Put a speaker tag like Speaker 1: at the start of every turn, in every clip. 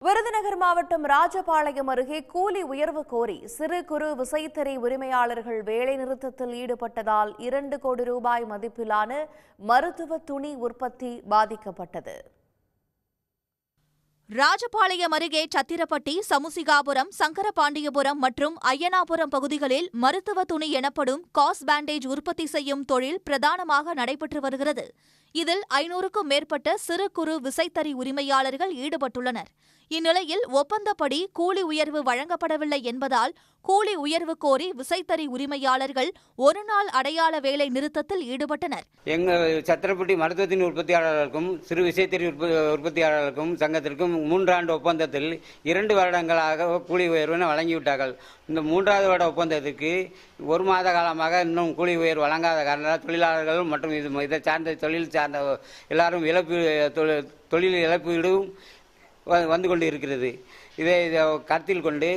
Speaker 1: விருதுநகர் மாவட்டம் ராஜபாளையம் அருகே கூலி உயர்வு கோரி சிறு குறு விசைத்தறி உரிமையாளர்கள் வேலைநிறுத்தத்தில் ஈடுபட்டதால் 2 கோடி ரூபாய் மதிப்பிலான மருத்துவ துணி உற்பத்தி பாதிக்கப்பட்டது.
Speaker 2: ராஜபாளையம் அருகே சத்திரப்பட்டி, சமுசிகாபுரம், சங்கரபாண்டியபுரம் மற்றும் அய்யனாபுரம் பகுதிகளில் மருத்துவ துணி எனப்படும் காஸ் பேண்டேஜ் உற்பத்தி செய்யும் தொழில் பிரதானமாக நடைபெற்று வருகிறது. இதில் 500க்கும் மேற்பட்ட சிறு குறு விசைத்தறி உரிமையாளர்கள் ஈடுபட்டுள்ளனர். இந்நிலையில் ஒப்பந்தப்படி கூலி உயர்வு வழங்கப்படவில்லை என்பதால் கூலி உயர்வு கோரி விசைத்தறி உரிமையாளர்கள் ஒருநாள் அடையாள வேலை நிறுத்தத்தில் ஈடுபட்டனர்.
Speaker 3: எங்கள் சத்திரப்பட்டி மருத்துவத்தின் உற்பத்தியாளர்களுக்கும் சிறு விசைத்தறி உற்பத்தியாளர்களுக்கும் சங்கத்திற்கும் 3 ஆண்டு ஒப்பந்தத்தில் 2 வருடங்களாக கூலி உயர்வு வழங்கிவிட்டார்கள். இந்த 3வது வருட ஒப்பந்தத்திற்கு 1 மாத காலமாக இன்னும் கூலி உயர்வு வழங்காத காரணத்தால் தொழிலாளர்கள் மற்றும் இதை சார்ந்த தொழில் சார்ந்த எல்லாரும் தொழில் இழப்பீடும் வந்து கொண்டு இருக்கிறது. இதை கருத்தில் கொண்டு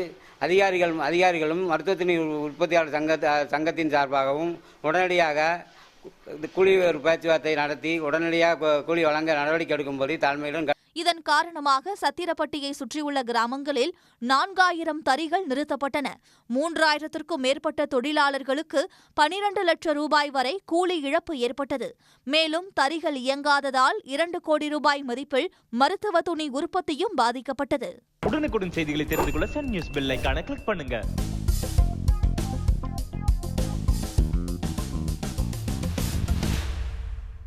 Speaker 3: அதிகாரிகளும் மருத்துவத்தின் உற்பத்தியாளர் சங்கத்தின் சார்பாகவும் உடனடியாக கூலி பேச்சுவார்த்தை நடத்தி உடனடியாக கூலி வழங்க நடவடிக்கை எடுக்கும்படி தாழ்மையுடன்.
Speaker 2: இதன் காரணமாக சத்திரப்பட்டியை சுற்றியுள்ள கிராமங்களில் 4000 தறிகள் நிறுத்தப்பட்டன. 3000த்திற்கும் மேற்பட்ட தொழிலாளர்களுக்கு 12 லட்சம் ரூபாய் வரை கூலி இழப்பு ஏற்பட்டது. மேலும் தறிகள் இயங்காததால் 2 கோடி ரூபாய் மதிப்பில் மருத்துவ துணி உற்பத்தியும் பாதிக்கப்பட்டது.
Speaker 4: உடனுக்குடன் செய்திகளை தெரிந்து கொள்ள சன் நியூஸ் பெல் ஐகானை கிளிக் பண்ணுங்க.